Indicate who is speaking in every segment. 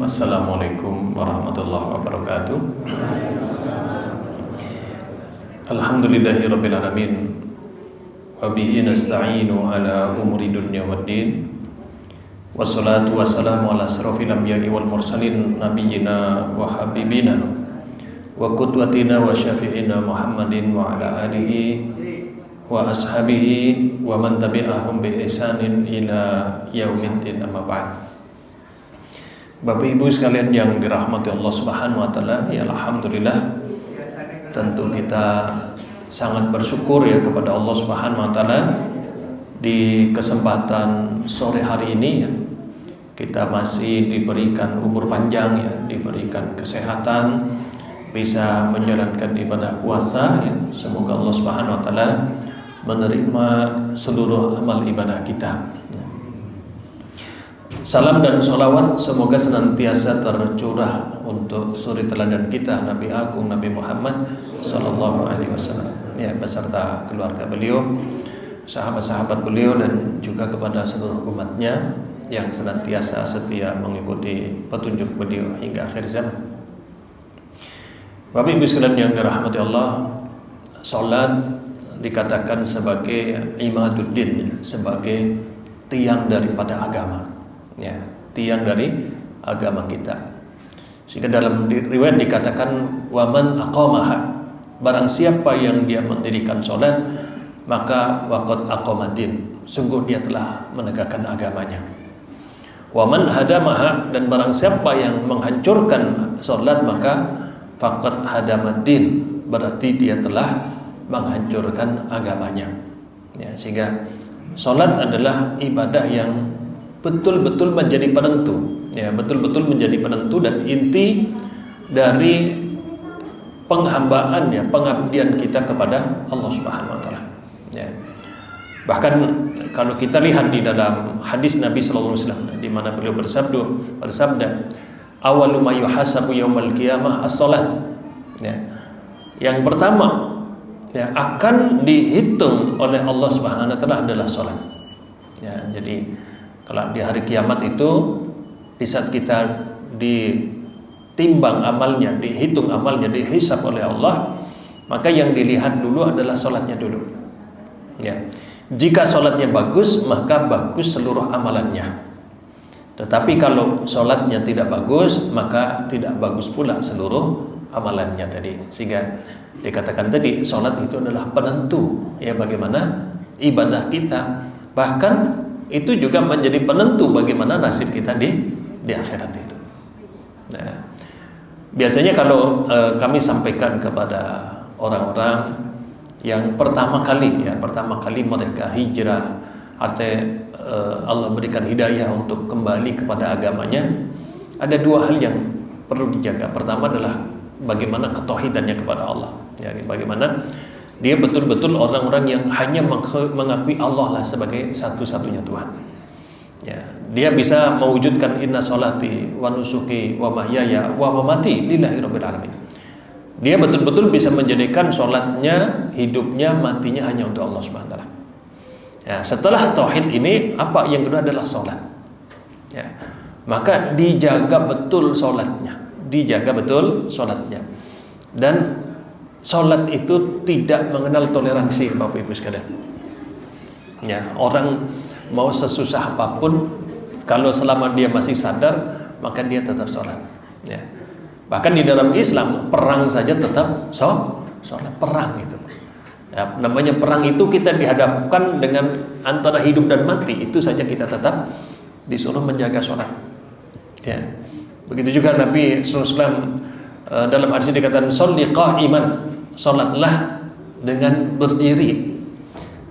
Speaker 1: Assalamualaikum warahmatullahi wabarakatuh. Alhamdulillahirabbil alamin. Wa bihi nasta'inu ala umuri dunya waddin. Wassalatu wassalamu ala asrofil anbiya'i wal mursalin nabiyyina wa habibina wa qudwatina wa syafi'ina Muhammadin wa ala alihi wa ashabihi wa man tabi'ahum bi ihsanin ila yaumiddin, amma ba'd. Bapak Ibu sekalian yang dirahmati Allah Subhanahu wa taala, ya alhamdulillah, tentu kita sangat bersyukur ya kepada Allah Subhanahu wa taala di kesempatan sore hari ini ya, kita masih diberikan umur panjang ya, diberikan kesehatan, bisa menjalankan ibadah puasa ya. Semoga Allah Subhanahu wa taala menerima seluruh amal ibadah kita. Salam dan sholawat semoga senantiasa tercurah untuk suri teladan kita Nabi Agung Nabi Muhammad Sallallahu Alaihi Wasallam ya, beserta keluarga beliau, sahabat-sahabat beliau, dan juga kepada seluruh umatnya yang senantiasa setia mengikuti petunjuk beliau hingga akhir zaman. Bapak Ibu sekalian yang dirahmati Allah, salat dikatakan sebagai imaduddin, sebagai tiang daripada agama ya, tiang dari agama kita. Sehingga dalam riwayat dikatakan waman aqamaha, barang siapa yang dia mendirikan salat maka waqad aqamaddin, sungguh dia telah menegakkan agamanya. Waman hadamaha, dan barang siapa yang menghancurkan salat maka faqad hadamaddin, berarti dia telah menghancurkan agamanya ya. Sehingga salat adalah ibadah yang betul-betul menjadi penentu ya, betul-betul menjadi penentu dan inti dari penghambaan ya, pengabdian kita kepada Allah Subhanahu wa taala ya. Bahkan kalau kita lihat di dalam hadis Nabi sallallahu alaihi wasallam di mana beliau bersabda awwalu ma yuhasabu yaumal qiyamah as-shalah ya. Yang pertama ya akan dihitung oleh Allah Subhanahu wa taala adalah salat ya. Jadi kalau di hari kiamat itu, di saat kita ditimbang amalnya, dihitung amalnya, dihisab oleh Allah, maka yang dilihat dulu adalah sholatnya dulu ya. Jika sholatnya bagus, maka bagus seluruh amalannya. Tetapi kalau sholatnya tidak bagus, maka tidak bagus pula seluruh amalannya tadi. Sehingga dikatakan tadi, sholat itu adalah penentu ya bagaimana ibadah kita. Bahkan itu juga menjadi penentu bagaimana nasib kita di akhirat itu. Nah, biasanya kalau kami sampaikan kepada orang-orang yang pertama kali mereka hijrah, artinya Allah berikan hidayah untuk kembali kepada agamanya, ada dua hal yang perlu dijaga. Pertama adalah bagaimana ketauhidannya kepada Allah. Yani bagaimana dia betul-betul orang-orang yang hanya mengakui Allah lah sebagai satu-satunya Tuhan ya. Dia bisa mewujudkan inna sholati wa nusuki wa mahyaya wa mamati lillahi rabbil alamin. Dia betul-betul bisa menjadikan sholatnya, hidupnya, matinya hanya untuk Allah Subhanahu wa taala ya. Setelah tauhid ini, apa yang kedua adalah sholat ya. Maka dijaga betul sholatnya, dan sholat itu tidak mengenal toleransi Bapak Ibu sekalian ya. Orang mau sesusah apapun, kalau selama dia masih sadar, maka dia tetap sholat ya. Bahkan di dalam Islam, perang saja tetap sholat, perang itu ya. Namanya perang itu kita dihadapkan dengan antara hidup dan mati, itu saja kita tetap disuruh menjaga sholat ya. Begitu juga Nabi SAW dalam hadis dikatakan sholli qa'iman, sholatlah dengan berdiri.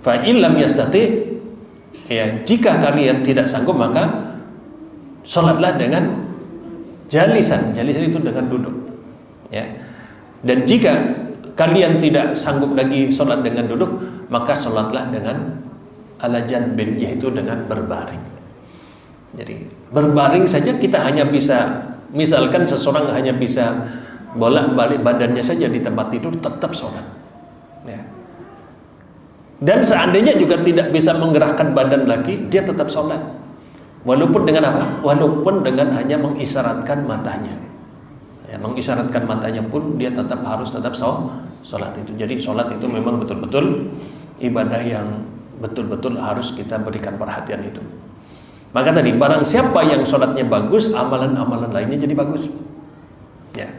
Speaker 1: Fa illam yastati, ya jika kalian tidak sanggup maka sholatlah dengan jalisan itu dengan duduk ya. Dan jika kalian tidak sanggup lagi sholat dengan duduk, maka sholatlah dengan ala janbin, yaitu dengan berbaring. Jadi berbaring saja kita hanya bisa, misalkan seseorang hanya bisa bolak-balik badannya saja di tempat tidur, tetap sholat ya. Dan seandainya juga tidak bisa menggerakkan badan lagi, dia tetap sholat. Walaupun dengan apa? Walaupun dengan hanya mengisyaratkan matanya. Ya, mengisyaratkan matanya pun dia harus tetap sholat itu. Jadi sholat itu memang betul-betul ibadah yang betul-betul harus kita berikan perhatian itu. Maka tadi barang siapa yang sholatnya bagus, amalan-amalan lainnya jadi bagus. Ya.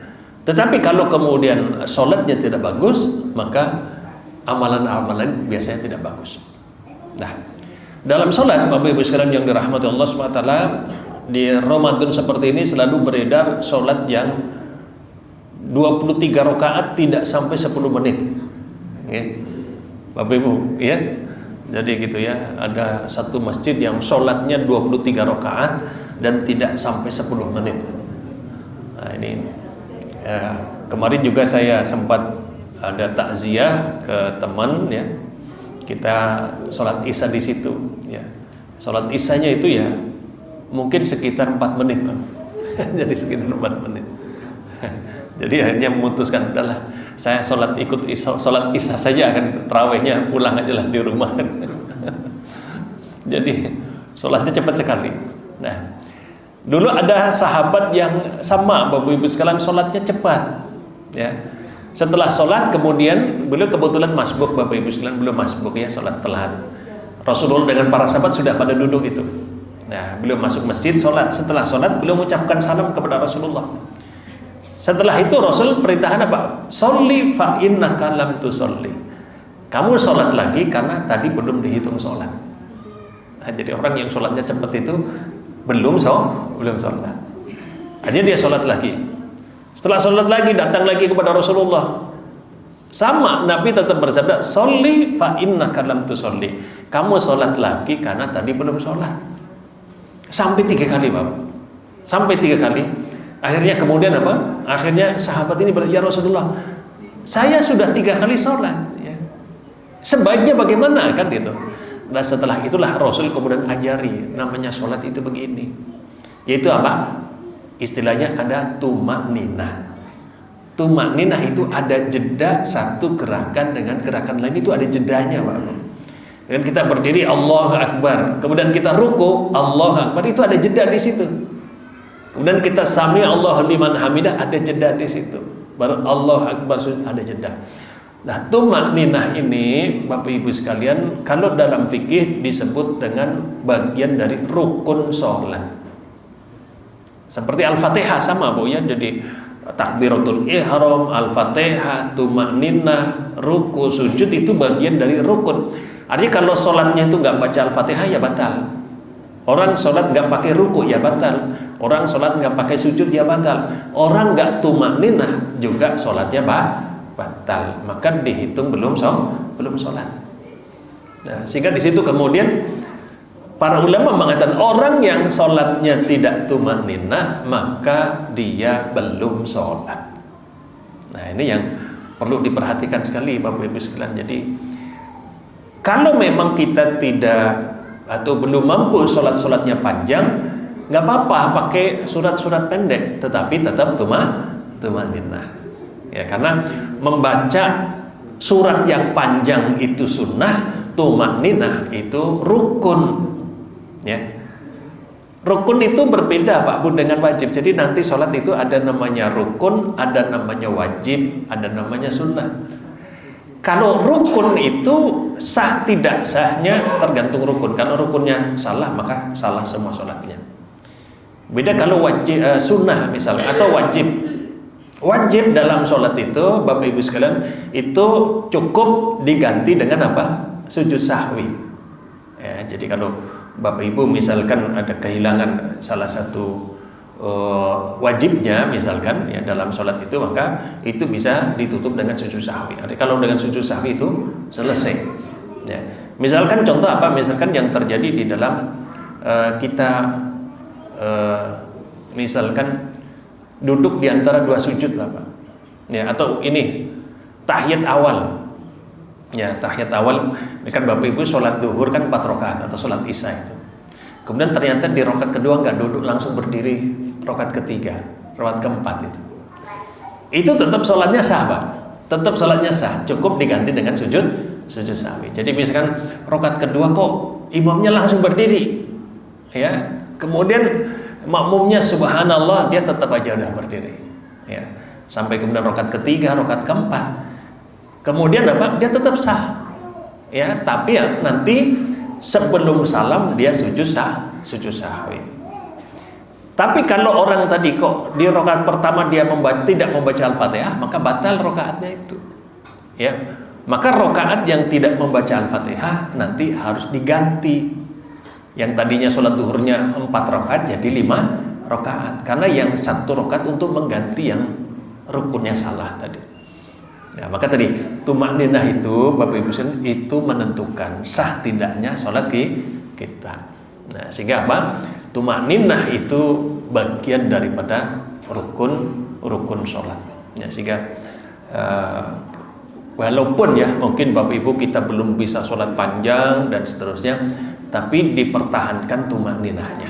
Speaker 1: Tetapi kalau kemudian sholatnya tidak bagus, maka amalan-amalan biasanya tidak bagus. Nah, dalam sholat, Bapak Ibu sekalian yang dirahmati Allah SWT, di Ramadan seperti ini selalu beredar sholat yang 23 rakaat tidak sampai 10 menit. Ya. Bapak Ibu, ya. Jadi gitu ya, ada satu masjid yang sholatnya 23 rakaat dan tidak sampai 10 menit. Nah ini kemarin juga saya sempat ada takziah ke teman ya. Kita sholat isya di situ ya. Sholat isyanya itu ya mungkin sekitar 4 menit. Jadi sekitar 4 menit. Jadi akhirnya memutuskan, udahlah saya ikut sholat isya saja, kan itu tarawihnya pulang aja lah di rumah kan. Jadi sholatnya cepat sekali. Nah, dulu ada sahabat yang sama, Bapak Ibu sekalian, sholatnya cepat. Ya, setelah sholat kemudian beliau kebetulan masbuk, Bapak Ibu sekalian, belum masbuk ya, sholat telat. Rasulullah dengan para sahabat sudah pada duduk itu. Nah, beliau masuk masjid sholat. Setelah sholat beliau mengucapkan salam kepada Rasulullah. Setelah itu Rasul perintahkan apa? Sholli fa innaka lam tusolli. Kamu sholat lagi karena tadi belum dihitung sholat. Nah, jadi orang yang sholatnya cepat itu belum sholat. Akhirnya dia sholat lagi. Setelah sholat lagi datang lagi kepada Rasulullah. Sama, Nabi tetap bersabda, sholli fa innaka lam tusolli. Kamu sholat lagi karena tadi belum sholat. Sampai 3 kali, Bapak. Sampai 3 kali. Akhirnya kemudian apa? Akhirnya sahabat ini berkata, ya Rasulullah, saya sudah 3 kali sholat ya. Sebaiknya bagaimana kan gitu. Nah setelah itulah Rasul kemudian ajari namanya sholat itu begini. Yaitu apa? Istilahnya ada tumak ninah. Tumak ninah itu ada jeda satu gerakan dengan gerakan lain, itu ada jedanya, Pak. Dan kita berdiri Allahu Akbar, kemudian kita ruku Allahu Akbar, itu ada jeda di situ. Kemudian kita sami Allahu liman hamidah, ada jeda di situ. Baru Allahu Akbar ada jeda. Nah, tumak ninah ini Bapak Ibu sekalian, kalau dalam fikih disebut dengan bagian dari rukun sholat. Seperti Al-Fatihah sama Bu ya, jadi takbiratul ihram, Al-Fatihah, tumak ninah, ruku, sujud itu bagian dari rukun. Artinya kalau sholatnya itu nggak baca Al-Fatihah ya batal. Orang sholat nggak pakai ruku ya batal. Orang sholat nggak pakai sujud ya batal. Orang nggak tumak ninah juga sholatnya batal. Maka dihitung belum sholat. Nah, sehingga di situ kemudian para ulama mengatakan orang yang sholatnya tidak tumak ninah maka dia belum sholat. Nah ini yang perlu diperhatikan sekali Bapak Ibu sekalian. Jadi kalau memang kita tidak atau belum mampu sholat-sholatnya panjang, nggak apa-apa pakai surat-surat pendek, tetapi tetap tumanninah. Ya, karena membaca surat yang panjang itu sunnah, tumanninah itu rukun. Ya, rukun itu berbeda Pak Bu dengan wajib. Jadi nanti sholat itu ada namanya rukun, ada namanya wajib, ada namanya sunnah. Kalau rukun itu sah tidak sahnya tergantung rukun. Kalau rukunnya salah maka salah semua sholatnya. Beda kalau wajib, sunnah misalnya atau wajib. Wajib dalam sholat itu Bapak Ibu sekalian itu cukup diganti dengan apa? Sujud sahwi. Ya, jadi kalau Bapak Ibu misalkan ada kehilangan salah satu wajibnya misalkan ya dalam sholat itu, maka itu bisa ditutup dengan sujud sahwi. Jadi kalau dengan sujud sahwi itu selesai. Ya. Misalkan contoh apa? Misalkan yang terjadi di dalam kita misalkan duduk di antara 2 sujud Bapak. Ya, atau ini tahiyat awal. Ya, tahiyat awal. Misalkan Bapak Ibu sholat duhur kan 4 rakaat atau sholat isya itu. Kemudian ternyata di rakaat kedua nggak duduk, langsung berdiri rakaat ketiga, rakaat keempat itu. Itu tetap sholatnya sah, Pak. Tetap sholatnya sah, cukup diganti dengan sujud sahwi. Jadi misalkan rakaat kedua kok imamnya langsung berdiri, ya Kemudian makmumnya subhanallah, dia tetap aja udah berdiri. Ya. Sampai kemudian rakaat ketiga, rakaat keempat. Kemudian apa? Dia tetap sah. Ya, tapi ya nanti sebelum salam dia sujud sahwi. Tapi kalau orang tadi kok di rakaat pertama dia tidak membaca Al-Fatihah, maka batal rakaatnya itu. Ya. Maka rakaat yang tidak membaca Al-Fatihah nanti harus diganti. Yang tadinya sholat zuhurnya 4 rakaat jadi 5 rakaat. Karena yang 1 rakaat untuk mengganti yang rukunnya salah tadi. Ya, maka tadi tumakninah itu Bapak Ibu sekalian itu menentukan sah tidaknya sholat kita. Nah, sehingga apa? Tumakninah itu bagian daripada rukun sholat. Ya, sehingga walaupun ya mungkin Bapak Ibu kita belum bisa sholat panjang dan seterusnya, tapi dipertahankan tumakninahnya.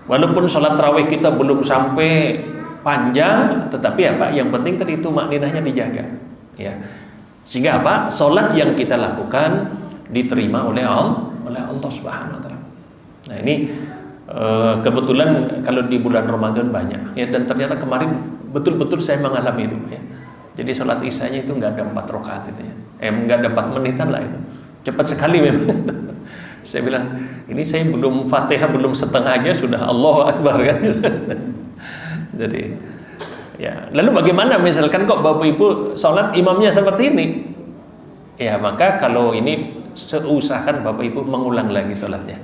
Speaker 1: Walaupun sholat tarawih kita belum sampai panjang, tetapi apa? Yang penting tadi tumakninahnya dijaga. Ya, sehingga apa? Sholat yang kita lakukan diterima oleh Allah Subhanahu Wa Taala. Nah ini kebetulan kalau di bulan Ramadan banyak ya, dan ternyata kemarin betul-betul saya mengalami itu ya. Jadi sholat isya-nya itu nggak ada 4 rakaat itu ya, nggak ada 4 menitan lah itu, cepat sekali memang. Saya bilang ini saya belum Fatihah belum setengahnya sudah Allahu Akbar kan. Jadi ya, lalu bagaimana misalkan kok Bapak Ibu sholat imamnya seperti ini? Ya maka kalau ini seusahakan Bapak Ibu mengulang lagi sholatnya.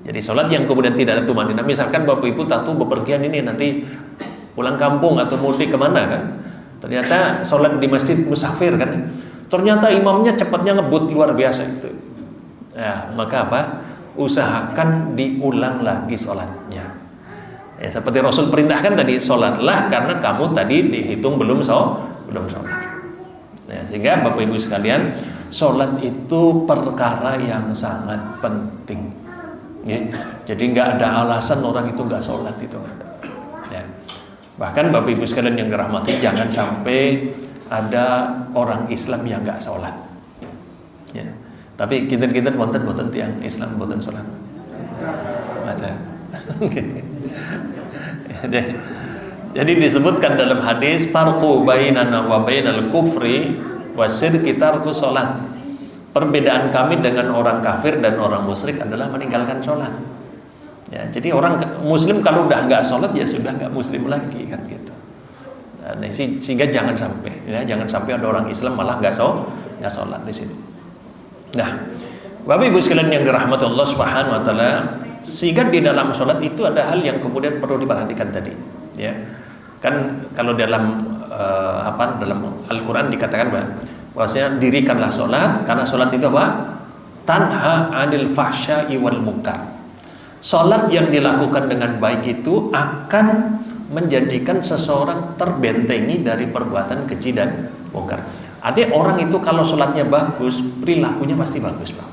Speaker 1: Jadi sholat yang kemudian tidak ada tumakninah, misalkan Bapak Ibu tahu bepergian ini nanti pulang kampung atau mudik kemana kan, ternyata sholat di masjid musafir kan, ternyata imamnya cepatnya ngebut luar biasa itu. Ya maka apa? Usahakan diulang lagi sholatnya. Ya, seperti Rasul perintahkan tadi, sholatlah karena kamu tadi dihitung belum sholat. Ya, sehingga Bapak Ibu sekalian, sholat itu perkara yang sangat penting. Ya, jadi nggak ada alasan orang itu nggak sholat itu nggak ada. Ya. Bahkan Bapak Ibu sekalian yang dirahmati, jangan sampai ada orang Islam yang nggak sholat. Ya. Tapi kita wonten tiang Islam boten sholat. Ada. Jadi disebutkan dalam hadis farqu bainana wa bainal kufri wasyirki tarku sholat. Perbedaan kami dengan orang kafir dan orang musyrik adalah meninggalkan sholat. Ya, jadi orang muslim kalau udah nggak sholat ya sudah nggak muslim lagi kan gitu. Nah, sehingga jangan sampai ada orang Islam malah nggak sholat di situ. Nah, Bapak Ibu sekalian yang dirahmati Allah Subhanahu Wa Taala, sehingga di dalam sholat itu ada hal yang kemudian perlu diperhatikan tadi, ya kan kalau dalam dalam Al-Quran dikatakan bahwasanya dirikanlah sholat karena sholat itu apa? Tanha anil fahsya'i wal munkar. Sholat yang dilakukan dengan baik itu akan menjadikan seseorang terbentengi dari perbuatan keji dan munkar. Artinya orang itu kalau sholatnya bagus, perilakunya pasti bagus, Pak.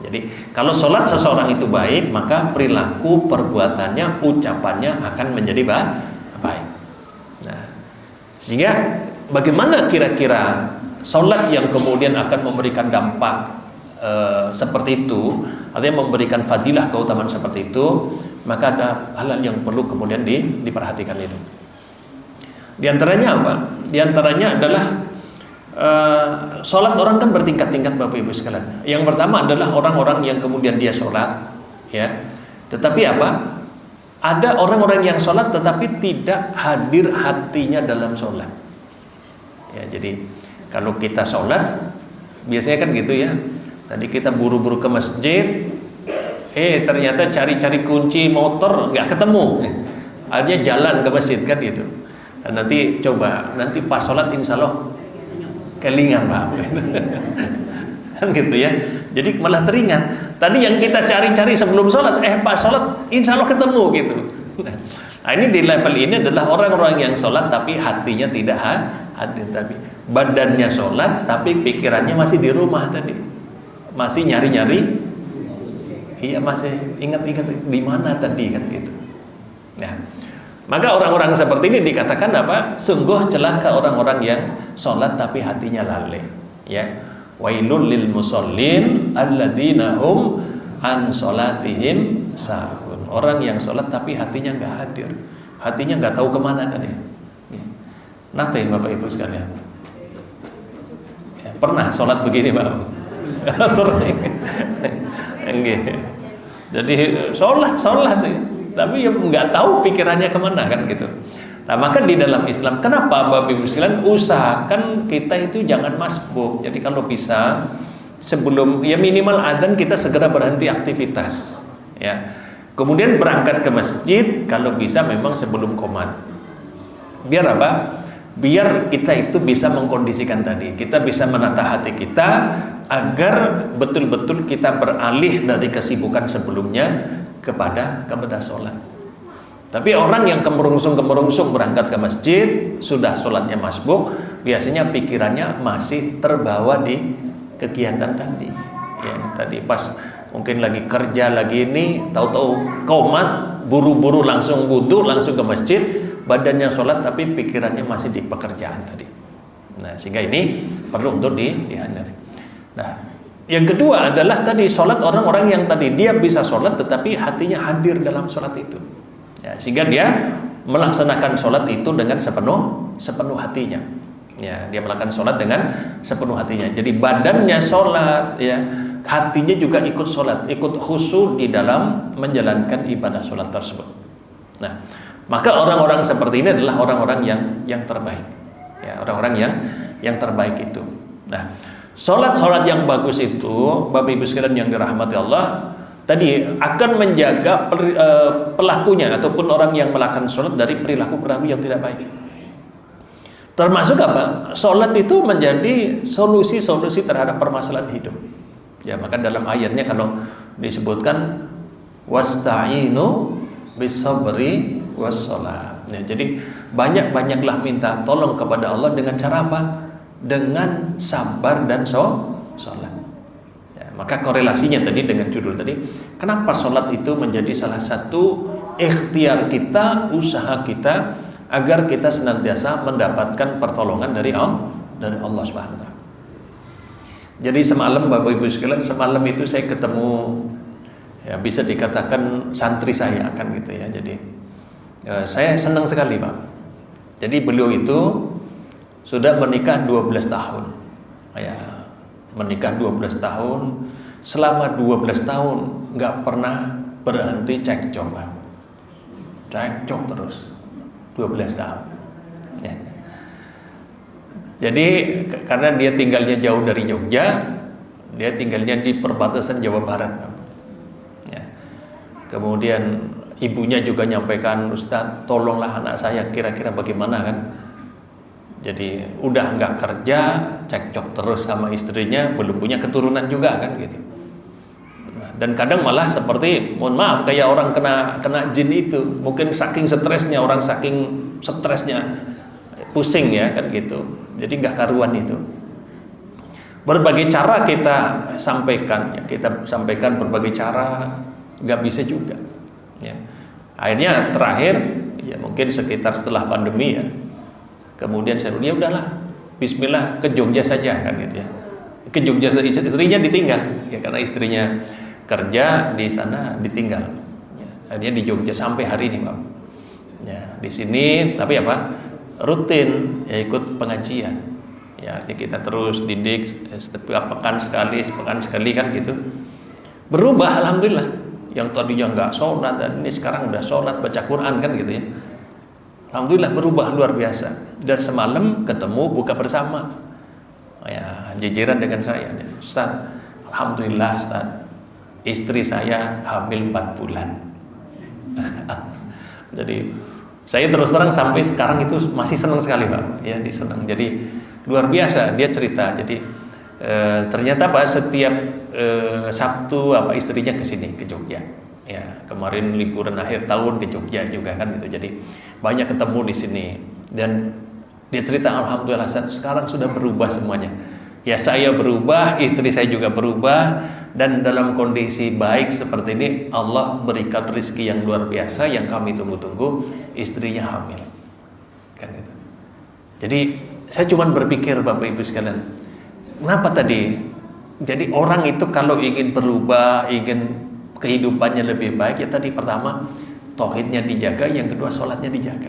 Speaker 1: Jadi kalau sholat seseorang itu baik, maka perilaku, perbuatannya, ucapannya akan menjadi baik. Nah, sehingga bagaimana kira-kira sholat yang kemudian akan memberikan dampak seperti itu, artinya memberikan fadilah keutamaan seperti itu, maka ada hal-hal yang perlu kemudian diperhatikan itu. Di antaranya apa? Di antaranya adalah sholat orang kan bertingkat-tingkat Bapak Ibu sekalian. Yang pertama adalah orang-orang yang kemudian dia sholat, ya. Tetapi apa? Ada orang-orang yang sholat tetapi tidak hadir hatinya dalam sholat. Ya, jadi kalau kita sholat biasanya kan gitu ya. Tadi kita buru-buru ke masjid, ternyata cari-cari kunci motor nggak ketemu. Akhirnya jalan ke masjid kan gitu. Dan nanti coba pas sholat insya Allah kelingan Pak. Kan gitu ya. Jadi malah teringat. Tadi yang kita cari-cari sebelum sholat, pas sholat insya Allah ketemu gitu. Nah ini di level ini adalah orang-orang yang sholat tapi hatinya tidak hadir, tapi badannya sholat tapi pikirannya masih di rumah tadi. Masih nyari-nyari, iya masih ingat-ingat di mana tadi kan gitu. Nah, maka orang-orang seperti ini dikatakan apa? Sungguh celaka orang-orang yang sholat tapi hatinya lalai. Ya, wailul lil musallin alladzina hum an sholatihim sahun. orang yang sholat tapi hatinya nggak hadir, hatinya nggak tahu kemana tadi. Nate Bapak Ibu sekalian, ya, pernah sholat begini Pak? Sering. Jadi sholat tapi ya nggak tahu pikirannya kemana kan gitu. Nah maka di dalam Islam, kenapa Bapak Ibu sekalian usahakan kita itu jangan masbuk. Jadi kalau bisa sebelum ya minimal adzan kita segera berhenti aktivitas, ya. Kemudian berangkat ke masjid kalau bisa memang sebelum qomat. Biar apa? Biar kita itu bisa mengkondisikan tadi, kita bisa menata hati kita agar betul-betul kita beralih dari kesibukan sebelumnya kepada sholat. Tapi orang yang kemerungsung berangkat ke masjid, sudah sholatnya masbuk, biasanya pikirannya masih terbawa di kegiatan tadi. Ya, tadi pas mungkin lagi kerja lagi ini, tahu-tahu qomat, buru-buru langsung wudu, langsung ke masjid, badannya sholat tapi pikirannya masih di pekerjaan tadi. Nah, sehingga ini perlu untuk dihindari. Nah, yang kedua adalah tadi sholat orang-orang yang tadi dia bisa sholat tetapi hatinya hadir dalam sholat itu. Ya, sehingga dia melaksanakan sholat itu dengan sepenuh hatinya. Ya, dia melakukan sholat dengan sepenuh hatinya. Jadi badannya sholat, ya, hatinya juga ikut sholat, ikut khusyuk di dalam menjalankan ibadah sholat tersebut. Nah, maka orang-orang seperti ini adalah orang-orang yang terbaik. Ya, orang-orang yang terbaik itu. Nah, sholat yang bagus itu, Bapak Ibu sekalian yang dirahmati Allah, tadi akan menjaga pelakunya ataupun orang yang melakukan sholat dari perilaku-perilaku yang tidak baik. Termasuk apa? Sholat itu menjadi solusi terhadap permasalahan hidup. Ya, maka dalam ayatnya kalau disebutkan wasta'inu bisabri wassalat. Ya, jadi banyak-banyaklah minta tolong kepada Allah dengan cara apa? Dengan sabar dan sholat. Ya, maka korelasinya tadi dengan judul tadi, kenapa sholat itu menjadi salah satu ikhtiar kita, usaha kita agar kita senantiasa mendapatkan pertolongan dari Allah Subhanahu wa taala. Jadi semalam Bapak Ibu sekalian, semalam itu saya ketemu, ya bisa dikatakan santri saya kan gitu ya. Jadi saya senang sekali Pak. Jadi beliau itu sudah menikah 12 tahun. Ya, menikah 12 tahun, selama 12 tahun nggak pernah berhenti cekcok Pak. Cekcok terus 12 tahun. Ya. Jadi karena dia tinggalnya jauh dari Jogja, dia tinggalnya di perbatasan Jawa Barat. Ya. Kemudian ibunya juga nyampaikan, Ustadz, tolonglah anak saya, kira-kira bagaimana kan? Jadi udah nggak kerja, cekcok terus sama istrinya, belum punya keturunan juga kan gitu. Dan kadang malah seperti, mohon maaf, kayak orang kena jin itu, mungkin saking stresnya, orang saking stresnya pusing ya kan gitu. Jadi nggak karuan itu. Berbagai cara kita sampaikan, ya, kita sampaikan berbagai cara, nggak bisa juga. Ya. Akhirnya terakhir, ya mungkin sekitar setelah pandemi ya. Kemudian saya bilang, ya udahlah, Bismillah ke Jogja saja kan gitu ya. Ke Jogja, istrinya ditinggal, ya karena istrinya kerja di sana ditinggal. Ya, akhirnya di Jogja sampai hari ini Pak. Ya, di sini tapi apa? Rutin ya ikut pengajian. Ya, artinya kita terus didik setiap pekan sekali kan gitu. Berubah alhamdulillah. Yang tadinya nggak sholat dan ini sekarang udah sholat, baca Quran kan gitu ya. Alhamdulillah berubah luar biasa. Dan semalam ketemu buka bersama. Ya, jajaran dengan saya. Ustaz, alhamdulillah Ustaz, istri saya hamil 4 bulan. Jadi saya terus terang sampai sekarang itu masih senang sekali Pak. Ya, disenang. Jadi luar biasa dia cerita. Jadi ternyata Pak setiap Sabtu istrinya ke sini ke Jogja. Ya, kemarin liburan akhir tahun ke Jogja juga kan gitu. Jadi banyak ketemu di sini dan dia cerita alhamdulillah sekarang sudah berubah semuanya. Ya saya berubah, istri saya juga berubah dan dalam kondisi baik seperti ini Allah berikan rezeki yang luar biasa yang kami tunggu-tunggu, istrinya hamil. Kan gitu. Jadi saya cuma berpikir Bapak Ibu sekalian, kenapa tadi? Jadi orang itu kalau ingin berubah, ingin kehidupannya lebih baik, ya tadi pertama tauhidnya dijaga, yang kedua sholatnya dijaga.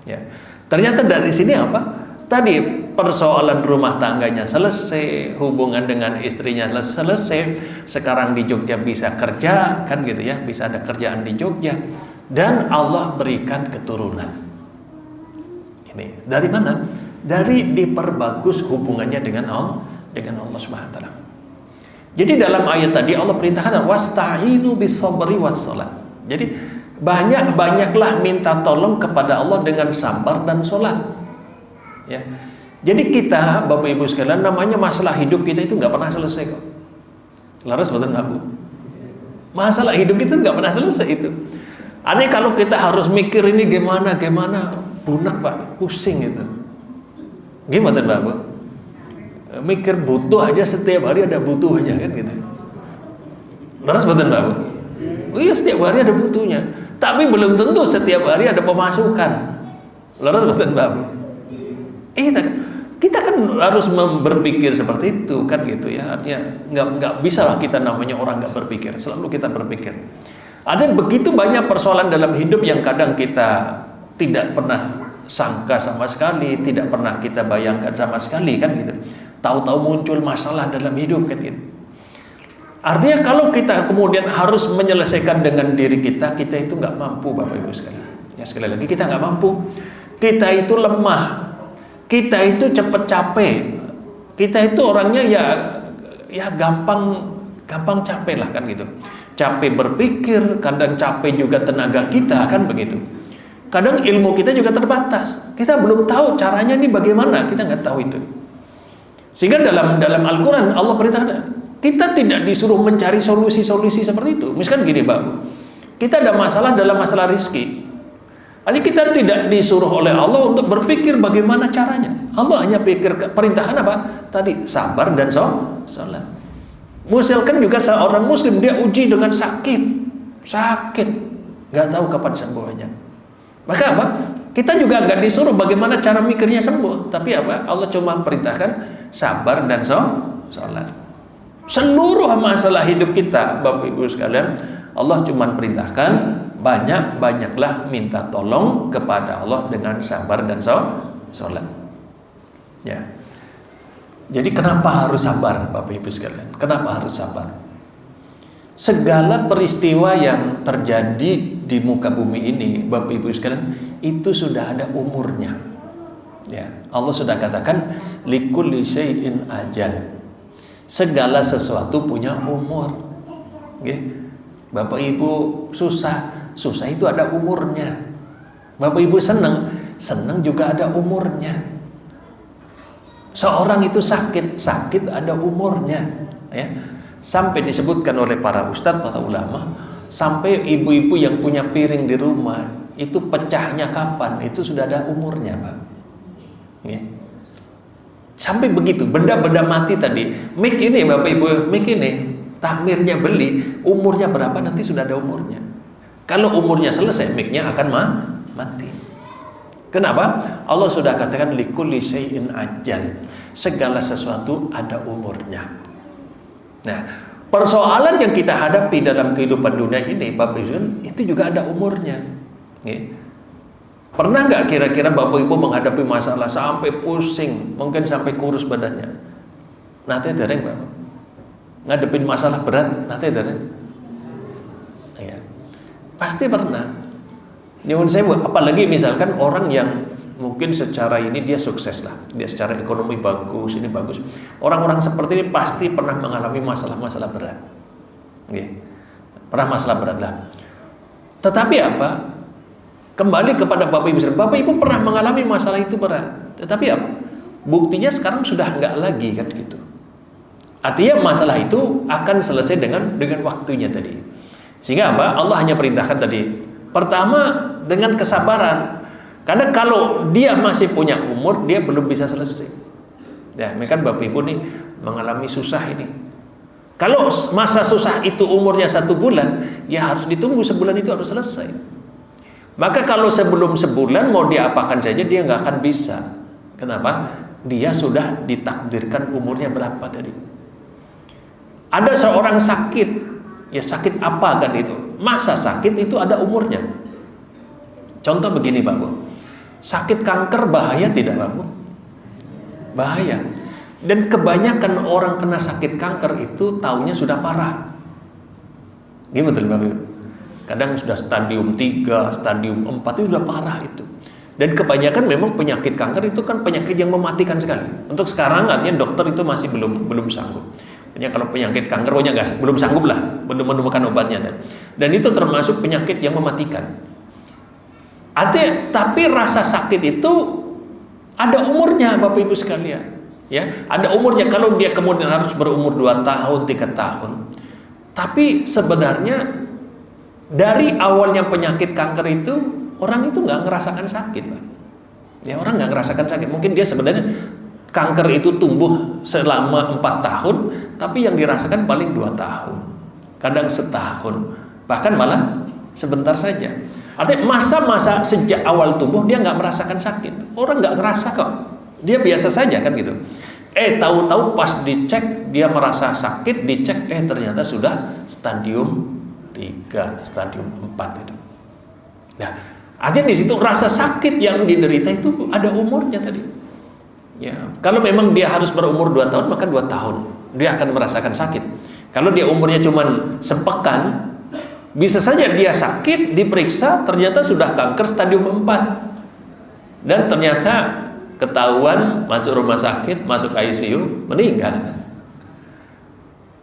Speaker 1: Ya, ternyata dari sini apa? Tadi persoalan rumah tangganya selesai, hubungan dengan istrinya selesai, sekarang di Jogja bisa kerja, kan gitu ya, bisa ada kerjaan di Jogja, dan Allah berikan keturunan. Ini dari mana? Dari diperbagus hubungannya dengan Allah Subhanahu wa taala. Jadi dalam ayat tadi Allah perintahkan wasta'inu bis-sabri was-shalah. Jadi banyaklah minta tolong kepada Allah dengan sabar dan sholat. Ya. Jadi kita, Bapak Ibu sekalian, namanya masalah hidup kita itu nggak pernah selesai kok. Laras betul nggak Bu? Masalah hidup kita nggak pernah selesai itu. Artinya kalau kita harus mikir ini gimana, bunak Pak, pusing itu. Gimana Mbak Bu? Mikir butuh aja, setiap hari ada butuhnya kan gitu. Laras betul Mbak Bu? Oh iya, setiap hari ada butuhnya, tapi belum tentu setiap hari ada pemasukan. Laras betul Mbak Bu? Kita kan harus berpikir seperti itu kan gitu ya. Artinya nggak bisa lah kita namanya orang nggak berpikir. Selalu kita berpikir. Ada begitu banyak persoalan dalam hidup yang kadang kita tidak pernah sangka sama sekali, tidak pernah kita bayangkan sama sekali kan gitu. Tahu-tahu muncul masalah dalam hidup kan gitu. Artinya kalau kita kemudian harus menyelesaikan dengan diri kita itu nggak mampu Bapak Ibu sekalian. Ya sekali lagi kita nggak mampu. Kita itu lemah. Kita itu cepat capek. Kita itu orangnya ya gampang capek lah kan gitu. Capek berpikir, kadang capek juga tenaga kita kan begitu. Kadang ilmu kita juga terbatas. Kita belum tahu caranya ini bagaimana, kita nggak tahu itu. Sehingga dalam Al-Quran Allah perintahkan kita tidak disuruh mencari solusi-solusi seperti itu. Misalkan gini Pak, kita ada masalah dalam masalah rizki. Artinya kita tidak disuruh oleh Allah untuk berpikir bagaimana caranya. Allah hanya perintahkan apa? Tadi sabar dan sholat. Misalkan juga seorang muslim dia uji dengan sakit, nggak tahu kapan sembuhnya. Maka apa? Kita juga nggak disuruh bagaimana cara mikirnya sembuh, tapi apa? Allah cuma perintahkan sabar dan sholat. Seluruh masalah hidup kita, Bapak Ibu sekalian, Allah cuma perintahkan banyaklah minta tolong kepada Allah dengan sabar dan sholat. Ya. Jadi kenapa harus sabar Bapak Ibu sekalian? Kenapa harus sabar? Segala peristiwa yang terjadi di muka bumi ini Bapak Ibu sekalian, itu sudah ada umurnya. Ya, Allah sudah katakan likulli syai'in ajal. Segala sesuatu punya umur. Oke. Bapak Ibu susah itu ada umurnya. Bapak Ibu senang juga ada umurnya. Seorang itu sakit ada umurnya, ya. Sampai disebutkan oleh para ustadz, para ulama, sampai ibu-ibu yang punya piring di rumah itu pecahnya kapan, itu sudah ada umurnya, Pak. Ya. Sampai begitu, benda-benda mati tadi, mic ini Bapak Ibu, mic ini takmirnya beli, umurnya berapa nanti sudah ada umurnya. Kalau umurnya selesai, mic-nya akan mati. Kenapa? Allah sudah katakan likulli syai'in ajal. Segala sesuatu ada umurnya. Nah, persoalan yang kita hadapi dalam kehidupan dunia ini, Bapak Ibu, itu juga ada umurnya. Ya. Pernah nggak kira-kira Bapak Ibu menghadapi masalah sampai pusing, mungkin sampai kurus badannya? Nanti dereng Bapak. Ngadepin masalah berat, nanti dereng. Ya. Pasti pernah. Nyuwun sewu, apalagi misalkan orang yang mungkin secara ini dia sukses lah, dia secara ekonomi bagus, ini bagus. Orang-orang seperti ini pasti pernah mengalami masalah-masalah berat. Oke. Pernah masalah berat lah. Tetapi apa? Kembali kepada Bapak Ibu. Bapak Ibu pernah mengalami masalah itu berat. Tetapi apa? Buktinya sekarang sudah enggak lagi kan gitu. Artinya masalah itu akan selesai dengan waktunya tadi. Sehingga apa? Allah hanya perintahkan tadi. Pertama dengan kesabaran. Karena kalau dia masih punya umur, dia belum bisa selesai. Ya, misalkan Bapak Ibu nih mengalami susah ini. Kalau masa susah itu umurnya 1 bulan, ya harus ditunggu sebulan itu harus selesai. Maka kalau sebelum sebulan mau diapakan saja dia nggak akan bisa. Kenapa? Dia sudah ditakdirkan umurnya berapa tadi. Ada seorang sakit, Ya sakit apa kan itu? Masa sakit itu ada umurnya. Contoh begini Pak Bu, sakit kanker bahaya tidak Pak Bu? Bahaya. Dan kebanyakan orang kena sakit kanker itu taunya sudah parah. Gimana betul Pak Bu? Kadang sudah stadium 3, stadium 4 itu sudah parah itu. Dan kebanyakan memang penyakit kanker itu kan penyakit yang mematikan sekali. Untuk sekarang artinya dokter itu masih belum sanggup. Artinya kalau penyakit kanker belum sanggup lah, belum menemukan obatnya. Dan itu termasuk penyakit yang mematikan. Artinya, tapi rasa sakit itu ada umurnya Bapak Ibu sekalian. Ya, ada umurnya. Kalau dia kemudian harus berumur 2 tahun, 3 tahun. Tapi sebenarnya dari awalnya penyakit kanker itu orang itu nggak ngerasakan sakit, Pak. Ya, orang nggak ngerasakan sakit. Mungkin dia sebenarnya kanker itu tumbuh selama 4 tahun, tapi yang dirasakan paling 2 tahun, kadang setahun, bahkan malah sebentar saja. Artinya masa-masa sejak awal tumbuh dia nggak merasakan sakit. Orang nggak ngerasa kok, dia biasa saja kan gitu. Tahu-tahu pas dicek dia merasa sakit, dicek ternyata sudah stadium 3, stadium 4 itu. Nah, artinya di situ rasa sakit yang diderita itu ada umurnya tadi. Ya, kalau memang dia harus berumur 2 tahun maka 2 tahun dia akan merasakan sakit. Kalau dia umurnya cuma sepekan, bisa saja dia sakit, diperiksa ternyata sudah kanker stadium 4. Dan ternyata ketahuan masuk rumah sakit, masuk ICU, meninggal.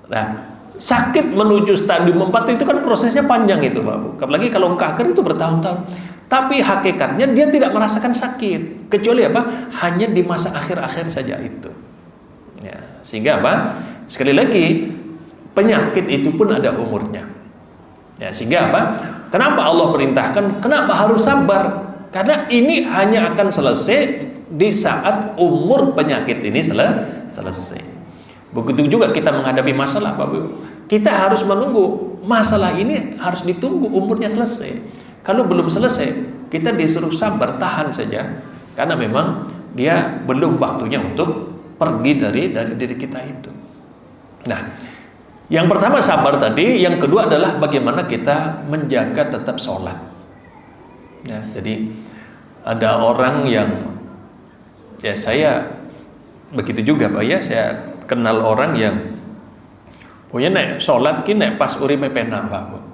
Speaker 1: Nah, sakit menuju stadium 4 itu kan prosesnya panjang itu Pak Bu. Apalagi kalau kanker itu bertahun-tahun. Tapi hakikatnya dia tidak merasakan sakit. Kecuali apa? Hanya di masa akhir-akhir saja itu. Ya, sehingga apa? Sekali lagi, penyakit itu pun ada umurnya. Ya, sehingga apa? Kenapa Allah perintahkan? Kenapa harus sabar? Karena ini hanya akan selesai di saat umur penyakit ini selesai. Begitu juga kita menghadapi masalah Pak Bu. Kita harus menunggu masalah ini harus ditunggu umurnya selesai. Kalau belum selesai, kita disuruh sabar, tahan saja, karena memang dia belum waktunya untuk pergi dari diri kita itu. Nah, yang pertama sabar tadi, yang kedua adalah bagaimana kita menjaga tetap sholat. Ya, jadi ada orang yang, ya saya begitu juga Pak ya, saya kenal orang yang punya naik sholat kini pas urime pena Pak.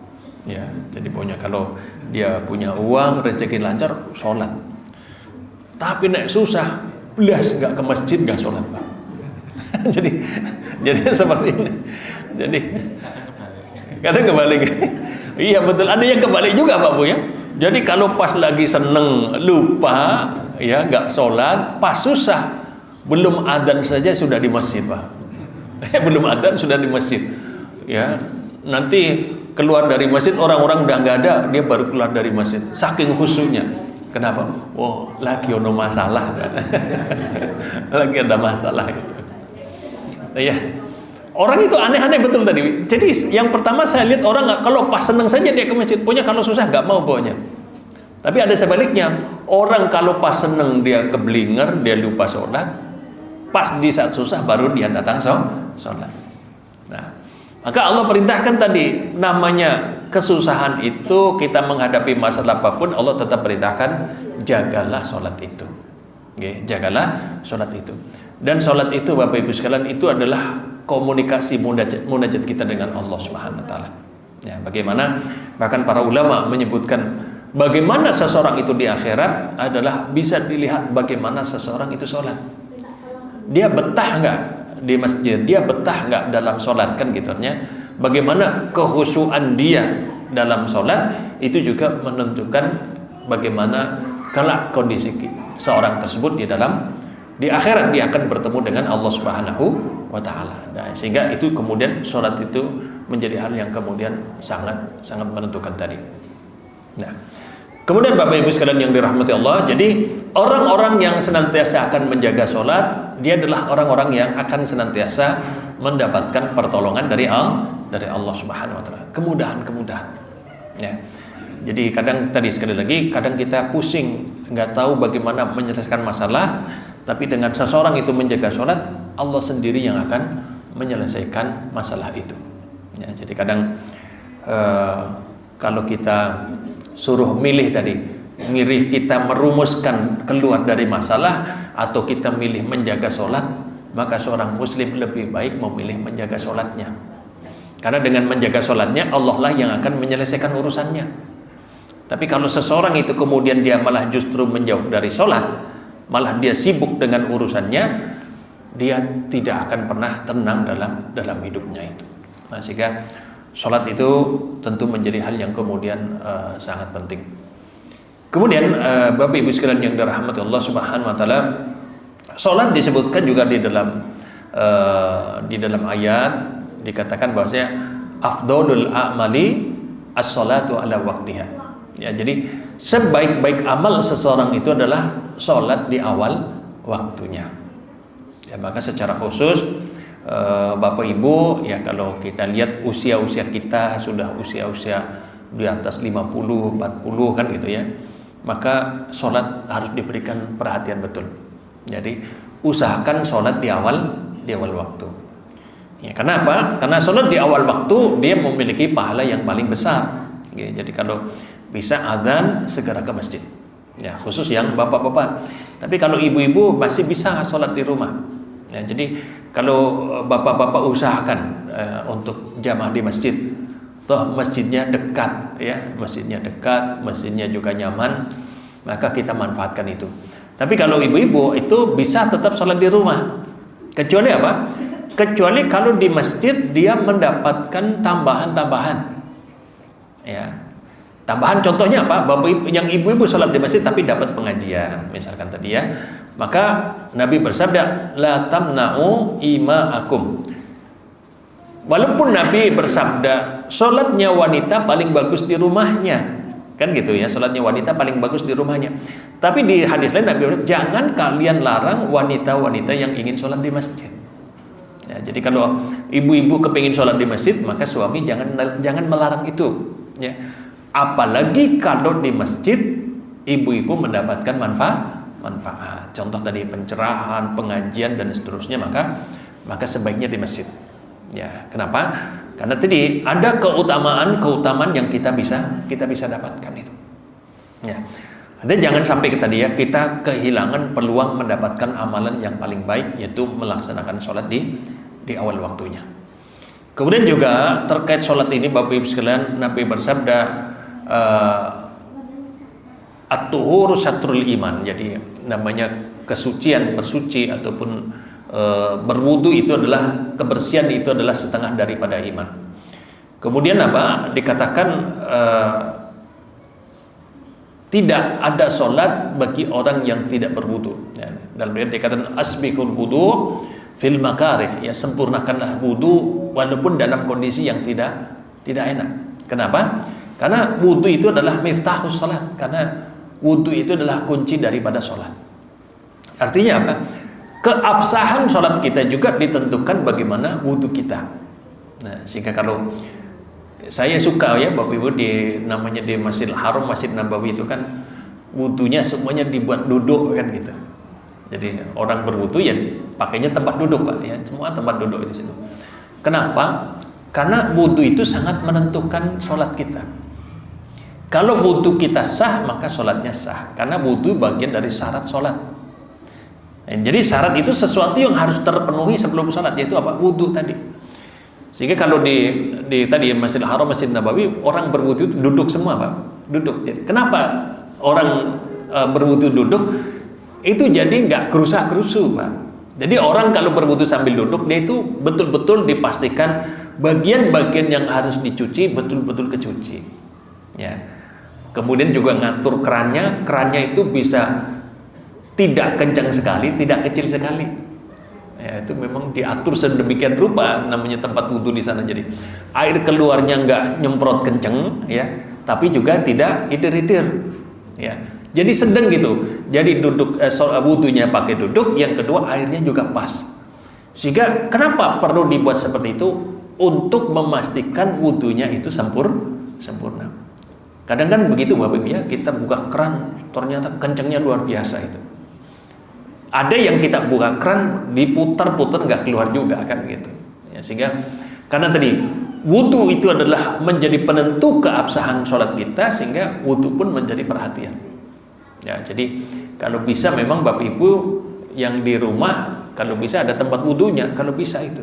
Speaker 1: Ya, jadi punya kalau dia punya uang, rezeki lancar, sholat. Tapi nek susah, belas nggak ke masjid nggak sholat Pak. jadi seperti ini. Jadi kadang kebalik. Iya betul, ada yang kebalik juga Pak Bu ya. Jadi kalau pas lagi seneng lupa, ya nggak sholat, pas susah belum adzan saja sudah di masjid Pak. Belum adzan sudah di masjid. Ya, nanti keluar dari masjid orang-orang udah nggak ada, dia baru keluar dari masjid. Saking khusyuknya. Kenapa? Oh, lagi ono masalah. Lagi ada masalah itu. Ya. Orang itu aneh-aneh betul tadi. Jadi yang pertama saya lihat orang kalau pas seneng saja dia ke masjid, punya kalau susah nggak mau pokoknya. Tapi ada sebaliknya, orang kalau pas seneng dia keblinger, dia lupa sholat. Pas di saat susah baru dia datang sholat. Nah, maka Allah perintahkan tadi, namanya kesusahan itu, kita menghadapi masalah apapun, Allah tetap perintahkan jagalah sholat itu. Oke, jagalah sholat itu. Dan sholat itu Bapak Ibu sekalian itu adalah komunikasi munajat kita dengan Allah Subhanahu wa taala. Ya, bagaimana bahkan para ulama menyebutkan bagaimana seseorang itu di akhirat adalah bisa dilihat bagaimana seseorang itu sholat. Dia betah nggak di masjid, dia betah nggak dalam sholat, kan gitu ya. Bagaimana kehusuan dia dalam sholat itu juga menentukan bagaimana kelak kondisi seorang tersebut di akhirat dia akan bertemu dengan Allah Subhanahu wa taala. Nah, sehingga itu kemudian sholat itu menjadi hal yang kemudian sangat menentukan tadi. Nah, kemudian Bapak Ibu sekalian yang dirahmati Allah, jadi orang-orang yang senantiasa akan menjaga sholat, dia adalah orang-orang yang akan senantiasa mendapatkan pertolongan dari Allah Subhanahu wa taala. Kemudahan. Ya. Jadi kadang tadi sekali lagi, kadang kita pusing, nggak tahu bagaimana menyelesaikan masalah, tapi dengan seseorang itu menjaga sholat, Allah sendiri yang akan menyelesaikan masalah itu. Ya, jadi kadang kalau kita suruh milih tadi, milih kita merumuskan keluar dari masalah atau kita milih menjaga sholat, maka seorang muslim lebih baik memilih menjaga sholatnya. Karena dengan menjaga sholatnya, Allah lah yang akan menyelesaikan urusannya. Tapi kalau seseorang itu kemudian dia malah justru menjauh dari sholat, malah dia sibuk dengan urusannya, dia tidak akan pernah tenang dalam hidupnya itu. Nah, sehingga sholat itu tentu menjadi hal yang kemudian sangat penting. Kemudian Bapak Ibu sekalian yang dirahmati Allah Subhanahu wa taala, sholat disebutkan juga di dalam ayat dikatakan bahwasanya afdholul a'mali as-sholatu ala waqtiha. Ya, jadi sebaik-baik amal seseorang itu adalah sholat di awal waktunya. Ya, maka secara khusus Bapak Ibu, ya kalau kita lihat usia-usia kita sudah usia-usia di atas 50, 40 kan gitu ya, maka sholat harus diberikan perhatian betul. Jadi usahakan sholat di awal waktu. Ya, kenapa? Karena sholat di awal waktu dia memiliki pahala yang paling besar. Ya, jadi kalau bisa azan segera ke masjid. Ya, khusus yang bapak-bapak. Tapi kalau ibu-ibu masih bisa sholat di rumah. Ya, jadi kalau bapak-bapak usahakan untuk jamaah di masjid, toh masjidnya dekat, ya, masjidnya juga nyaman, maka kita manfaatkan itu. Tapi kalau ibu-ibu itu bisa tetap sholat di rumah. Kecuali apa? Kecuali kalau di masjid dia mendapatkan tambahan-tambahan. Ya. Tambahan contohnya apa? Bapak ibu, yang ibu-ibu sholat di masjid tapi dapat pengajian, misalkan tadi ya. Maka Nabi bersabda, la tamna'u ima'akum. Walaupun Nabi bersabda sholatnya wanita paling bagus di rumahnya, kan gitu ya, sholatnya wanita paling bagus di rumahnya. Tapi di hadis lain Nabi bilang, jangan kalian larang wanita-wanita yang ingin sholat di masjid. Ya, jadi kalau ibu-ibu kepingin sholat di masjid, maka suami jangan melarang itu. Ya. Apalagi kalau di masjid ibu-ibu mendapatkan manfaat. Contoh tadi pencerahan, pengajian dan seterusnya, maka sebaiknya di masjid. Ya, kenapa? Karena tadi ada keutamaan yang kita bisa dapatkan itu. Ya. Jadi jangan sampai kita kehilangan peluang mendapatkan amalan yang paling baik, yaitu melaksanakan sholat di awal waktunya. Kemudian juga terkait sholat ini Bapak Ibu sekalian, Nabi bersabda at-tuhuru syatrul iman. Jadi namanya kesucian, bersuci ataupun berwudu itu adalah kebersihan, itu adalah setengah daripada iman. Kemudian apa? Dikatakan tidak ada sholat bagi orang yang tidak berwudu. Ya, dalam ayat dikatakan asbiqul wudu fil makarih, ya, sempurnakanlah wudu walaupun dalam kondisi yang tidak enak. Kenapa? Karena wudu itu adalah miftahus sholat. Karena wudu itu adalah kunci daripada sholat. Artinya apa? Keabsahan sholat kita juga ditentukan bagaimana wudu kita. Nah, sehingga kalau saya suka ya Bapak Ibu di Masjidil Haram, Masjid Nabawi itu kan wudunya semuanya dibuat duduk kan gitu. Jadi orang berwudu ya pakainya tempat duduk Pak ya, semua tempat duduk di situ. Kenapa? Karena wudu itu sangat menentukan sholat kita. Kalau wudu kita sah, maka sholatnya sah. Karena wudu bagian dari syarat sholat. Jadi syarat itu sesuatu yang harus terpenuhi sebelum sholat, yaitu apa? Wudu tadi. Sehingga kalau di tadi Masjidil Haram, Masjid Nabawi, orang berwudu itu duduk semua Pak. Duduk. Jadi, kenapa orang berwudu duduk? Itu jadi nggak gerusa-gerusu Pak. Jadi orang kalau berwudu sambil duduk, dia itu betul-betul dipastikan bagian-bagian yang harus dicuci betul-betul kecuci. Ya. Kemudian juga ngatur kerannya itu bisa tidak kencang sekali, tidak kecil sekali. Ya, itu memang diatur sedemikian rupa namanya tempat wudu di sana. Jadi air keluarnya nggak nyemprot kenceng, ya, tapi juga tidak idir-idir. Ya. Jadi sedang gitu. Jadi duduk wudunya pakai duduk, yang kedua airnya juga pas. Sehingga kenapa perlu dibuat seperti itu? Untuk memastikan wudunya itu sempurna. Kadang kan begitu Bapak Ibu ya, kita buka keran ternyata kencangnya luar biasa itu. Ada yang kita buka keran diputar-putar nggak keluar juga kan gitu. Ya, sehingga karena tadi wudu itu adalah menjadi penentu keabsahan sholat kita, sehingga wudu pun menjadi perhatian. Ya, jadi kalau bisa memang Bapak Ibu yang di rumah, kalau bisa ada tempat wudunya, kalau bisa itu.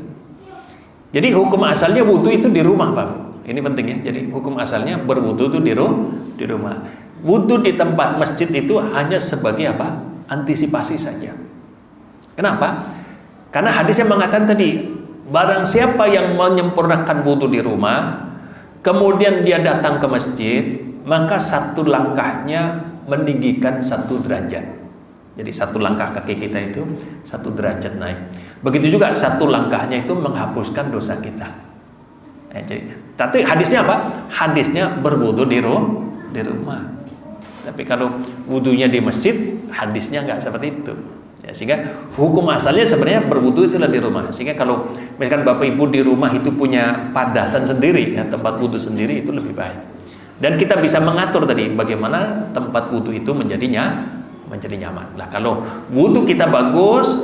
Speaker 1: Jadi hukum asalnya wudu itu di rumah, Pak. Ini penting ya. Jadi hukum asalnya berwudu itu di rumah. Wudu di tempat masjid itu hanya sebagai apa? Antisipasi saja. Kenapa? Karena hadisnya mengatakan tadi, barang siapa yang menyempurnakan wudu di rumah, kemudian dia datang ke masjid, maka satu langkahnya meninggikan satu derajat. Jadi satu langkah kaki kita itu satu derajat naik. Begitu juga satu langkahnya itu menghapuskan dosa kita. Jadi, tapi hadisnya apa? Hadisnya berwudu di rumah. Tapi kalau wudunya di masjid, hadisnya nggak seperti itu. Ya, sehingga hukum asalnya sebenarnya berwudu itulah di rumah. Sehingga kalau misalkan Bapak Ibu di rumah itu punya padasan sendiri, ya, tempat wudu sendiri, itu lebih baik. Dan kita bisa mengatur tadi bagaimana tempat wudu itu menjadi nyaman. Nah, kalau wudu kita bagus,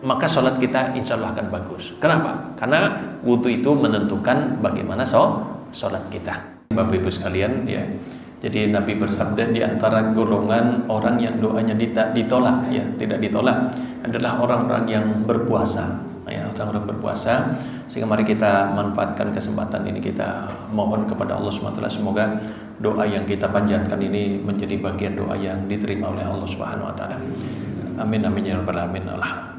Speaker 1: maka sholat kita insya Allah akan bagus. Kenapa? Karena wudu itu menentukan bagaimana sholat kita. Bapak Ibu sekalian, ya. Jadi Nabi bersabda, di antara golongan orang yang doanya ditolak, ya, tidak ditolak, adalah orang-orang yang berpuasa. Ya, orang-orang berpuasa. Sehingga mari kita manfaatkan kesempatan ini, kita mohon kepada Allah SWT, semoga doa yang kita panjatkan ini menjadi bagian doa yang diterima oleh Allah SWT. Amin amin ya rabbal alamin.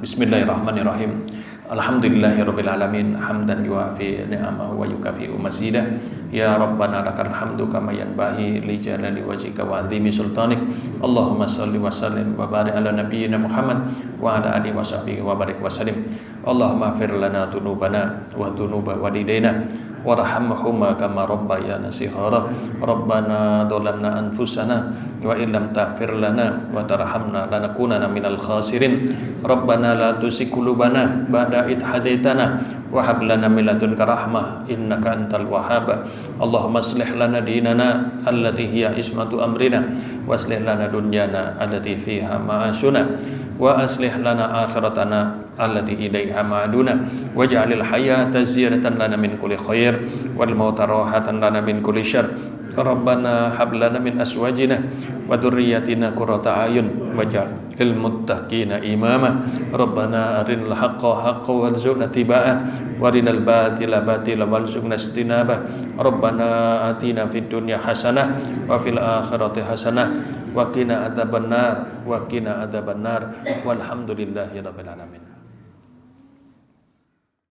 Speaker 1: Bismillahirrahmanirrahim. Alhamdulillahirabbil alamin, hamdan yuafi ni'amahu wa yukafi mazidah. Ya rabbana lakal hamdu kama yanbaghi li jalali wajhika wa 'azimi sultanik. Allahumma shalli wa sallim wa barik ala nabiyyina Muhammad wa ala alihi washabihi wa barik wa sallim. Allahumma ighfir lana dzunubana wa dzunuba walidayna warhamhuma kama rabbayana shighara. Rabbana dzalamna anfusana wa illam taghfir lana wa tarhamna lanakunanna minal khasirin. Rabbana la tuzigh qulubana ba'da idh hadaitana wa hab lana min ladunka rahmah innaka antal wahhab. Allahumma aslih lana dinana allati hiya ismatu amrina wa aslih lana dunyana allati fiha ma'ashuna wa aslih lana akhiratana allati ilaiha ma'aduna waj'alil hayata ziyadatan lana min kulli khair wal mauta rahatan lana min kulli syarr. Rabbana hab lana min azwajina wa dhurriyyatina qurrata a'yun waj'alil muttaqina imama. Rabbana arinal haqqa haqqan warzuqna ittiba'ah warinal batila batilan warzuqna ijtinabah. Rabbana atina fid dunya hasanah wa fil akhirati hasanah wa qina adzabannar walhamdulillahi rabbil alamin.